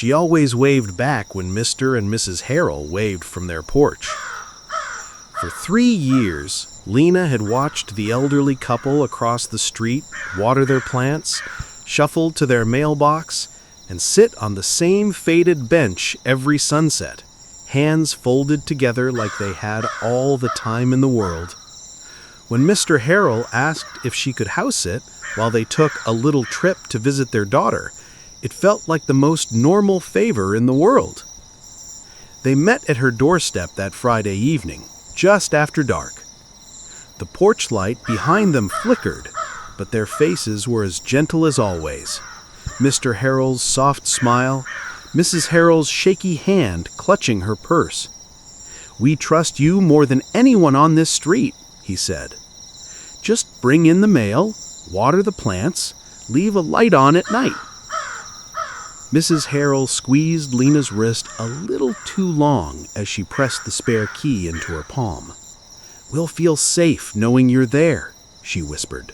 She always waved back when Mr. and Mrs. Harrell waved from their porch. For 3 years, Leena had watched the elderly couple across the street water their plants, shuffle to their mailbox, and sit on the same faded bench every sunset, hands folded together like they had all the time in the world. When Mr. Harrell asked if she could house sit while they took a little trip to visit their daughter, it felt like the most normal favor in the world. They met at her doorstep that Friday evening, just after dark. The porch light behind them flickered, but their faces were as gentle as always. Mr. Harrell's soft smile, Mrs. Harrell's shaky hand clutching her purse. "We trust you more than anyone on this street," he said. "Just bring in the mail, water the plants, leave a light on at night." Mrs. Harrell squeezed Leena's wrist a little too long as she pressed the spare key into her palm. "We'll feel safe knowing you're there," she whispered.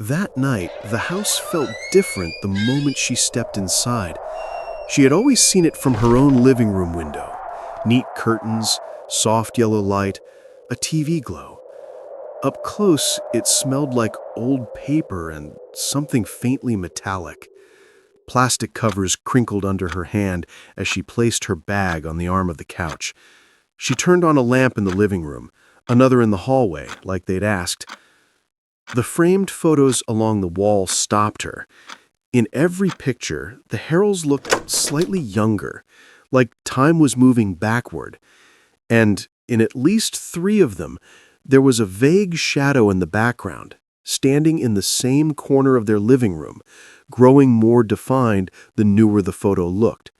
That night, the house felt different the moment she stepped inside. She had always seen it from her own living room window. Neat curtains, soft yellow light, a TV glow. Up close, it smelled like old paper and something faintly metallic. Plastic covers crinkled under her hand as she placed her bag on the arm of the couch. She turned on a lamp in the living room, another in the hallway, like they'd asked. The framed photos along the wall stopped her. In every picture, the Harrells looked slightly younger, like time was moving backward. And in at least 3 of them, there was a vague shadow in the background, standing in the same corner of their living room, growing more defined the newer the photo looked.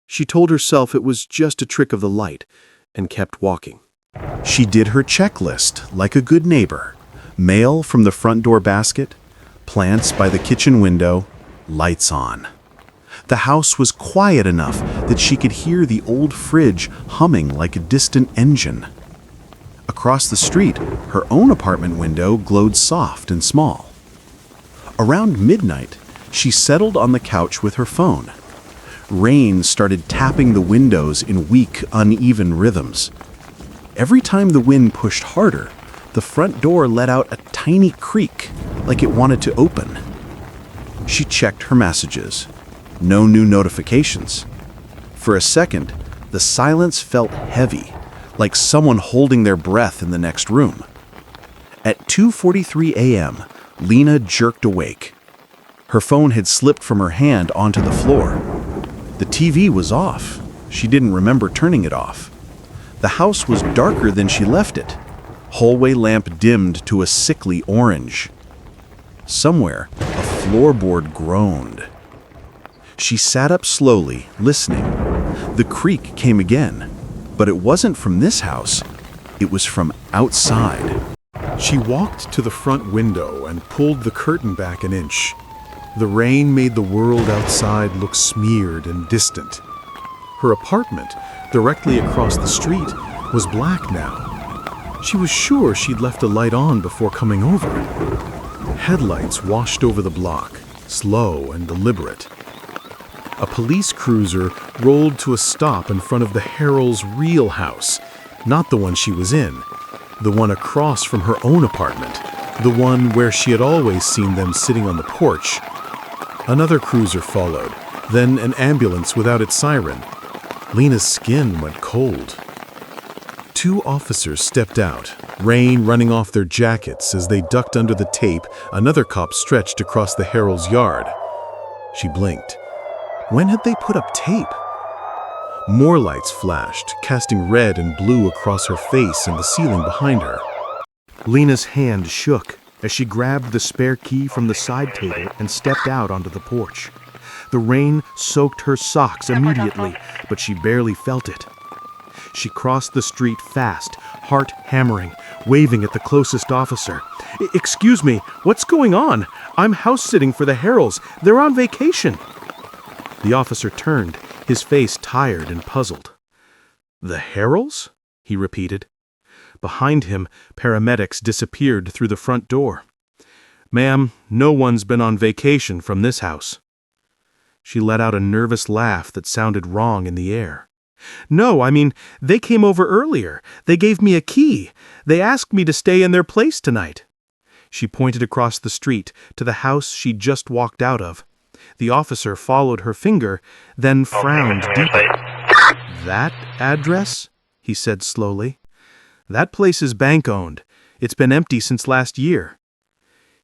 She told herself it was just a trick of the light, and kept walking. She did her checklist like a good neighbor. Mail from the front door basket, plants by the kitchen window, lights on. The house was quiet enough that she could hear the old fridge humming like a distant engine. Across the street, her own apartment window glowed soft and small. Around midnight, she settled on the couch with her phone. Rain started tapping the windows in weak, uneven rhythms. Every time the wind pushed harder, the front door let out a tiny creak, like it wanted to open. She checked her messages. No new notifications. For a second, the silence felt heavy, like someone holding their breath in the next room. At 2:43 a.m., Leena jerked awake. Her phone had slipped from her hand onto the floor. The TV was off. She didn't remember turning it off. The house was darker than she left it. Hallway lamp dimmed to a sickly orange. Somewhere, a floorboard groaned. She sat up slowly, listening. The creak came again, but it wasn't from this house. It was from outside. She walked to the front window and pulled the curtain back an inch. The rain made the world outside look smeared and distant. Her apartment, directly across the street, was black now. She was sure she'd left a light on before coming over. Headlights washed over the block, slow and deliberate. A police cruiser rolled to a stop in front of the Harrells' real house, not the one she was in, the one across from her own apartment, the one where she had always seen them sitting on the porch. Another cruiser followed, then an ambulance without its siren. Leena's skin went cold. 2 officers stepped out, rain running off their jackets as they ducked under the tape another cop stretched across the Harrells' yard. She blinked. When had they put up tape? More lights flashed, casting red and blue across her face and the ceiling behind her. Leena's hand shook as she grabbed the spare key from the side table and stepped out onto the porch. The rain soaked her socks immediately, but she barely felt it. She crossed the street fast, heart hammering, waving at the closest officer. "Excuse me, what's going on? I'm house-sitting for the Harrells. They're on vacation." The officer turned, his face tired and puzzled. "The Harrells?" he repeated. Behind him, paramedics disappeared through the front door. "Ma'am, no one's been on vacation from this house." She let out a nervous laugh that sounded wrong in the air. "No, they came over earlier. They gave me a key. They asked me to stay in their place tonight." She pointed across the street to the house she'd just walked out of. The officer followed her finger, then frowned deeply. "That address?" he said slowly. "That place is bank-owned. It's been empty since last year."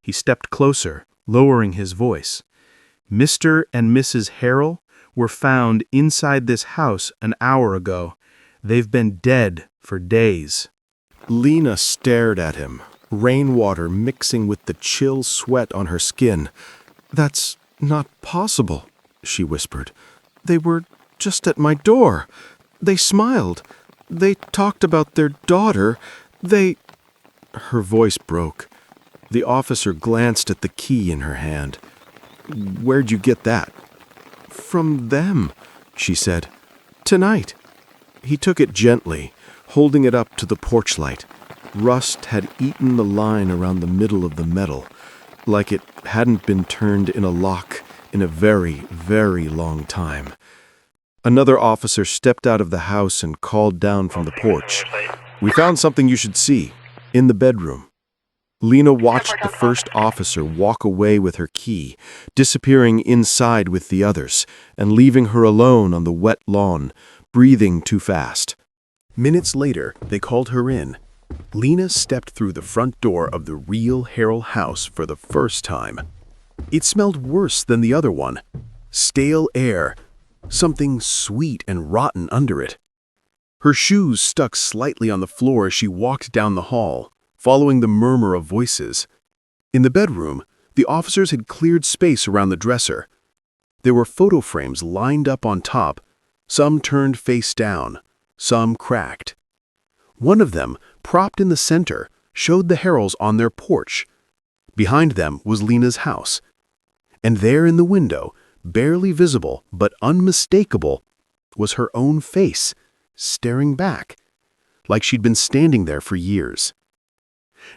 He stepped closer, lowering his voice. "Mr. and Mrs. Harrell were found inside this house an hour ago. They've been dead for days." Leena stared at him, rainwater mixing with the chill sweat on her skin. "That's not possible," she whispered. "They were just at my door. They smiled. They talked about their daughter. They—" Her voice broke. The officer glanced at the key in her hand. "Where'd you get that?" "From them," she said. "Tonight." He took it gently, holding it up to the porch light. Rust had eaten the line around the middle of the metal, like it hadn't been turned in a lock in a very, very long time. Another officer stepped out of the house and called down from the porch. "We found something you should see, in the bedroom." Leena watched the first officer walk away with her key, disappearing inside with the others, and leaving her alone on the wet lawn, breathing too fast. Minutes later, they called her in. Leena stepped through the front door of the real Harrell house for the first time. It smelled worse than the other one. Stale air, something sweet and rotten under it. Her shoes stuck slightly on the floor as she walked down the hall, following the murmur of voices. In the bedroom, the officers had cleared space around the dresser. There were photo frames lined up on top, some turned face down, some cracked. One of them, propped in the center, showed the Harrells on their porch. Behind them was Leena's house. And there in the window, barely visible but unmistakable, was her own face, staring back, like she'd been standing there for years.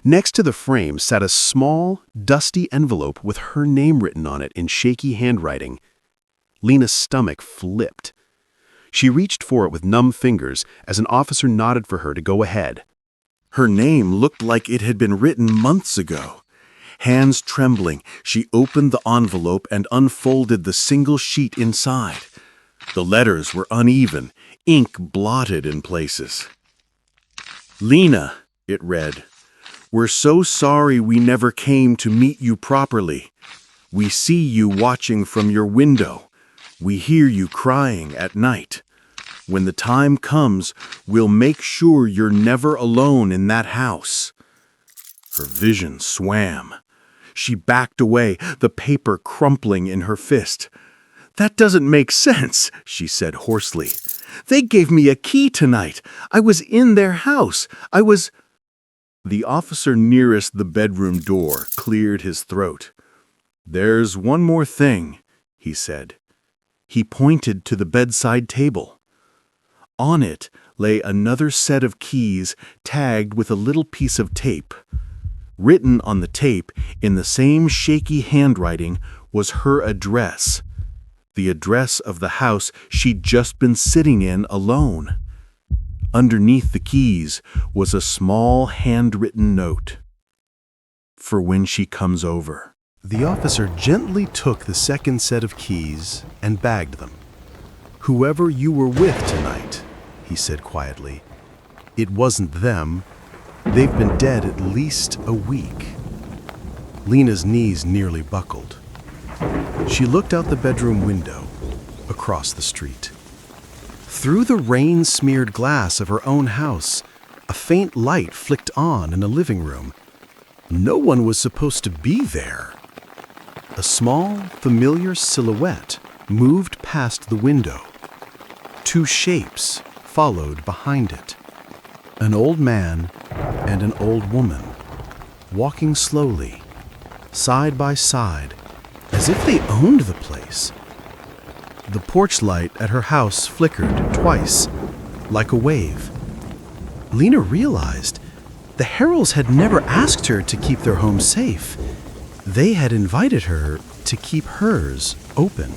Next to the frame sat a small, dusty envelope with her name written on it in shaky handwriting. Leena's stomach flipped. She reached for it with numb fingers as an officer nodded for her to go ahead. Her name looked like it had been written months ago. Hands trembling, she opened the envelope and unfolded the single sheet inside. The letters were uneven, ink blotted in places. "Leena," it read, "we're so sorry we never came to meet you properly. We see you watching from your window. We hear you crying at night. When the time comes, we'll make sure you're never alone in that house." Her vision swam. She backed away, the paper crumpling in her fist. "That doesn't make sense," she said hoarsely. "They gave me a key tonight. I was in their house. I was—" The officer nearest the bedroom door cleared his throat. "There's one more thing," he said. He pointed to the bedside table. On it lay another set of keys tagged with a little piece of tape. Written on the tape, in the same shaky handwriting, was her address. The address of the house she'd just been sitting in alone. Underneath the keys was a small handwritten note. "For when she comes over." The officer gently took the second set of keys and bagged them. "Whoever you were with tonight," he said quietly, "it wasn't them. They've been dead at least a week." Leena's knees nearly buckled. She looked out the bedroom window, across the street. Through the rain-smeared glass of her own house, a faint light flicked on in a living room. No one was supposed to be there. A small, familiar silhouette moved past the window. Two shapes followed behind it. An old man and an old woman, walking slowly, side by side, as if they owned the place. The porch light at her house flickered twice, like a wave. Leena realized the Harrells had never asked her to keep their home safe. They had invited her to keep hers open.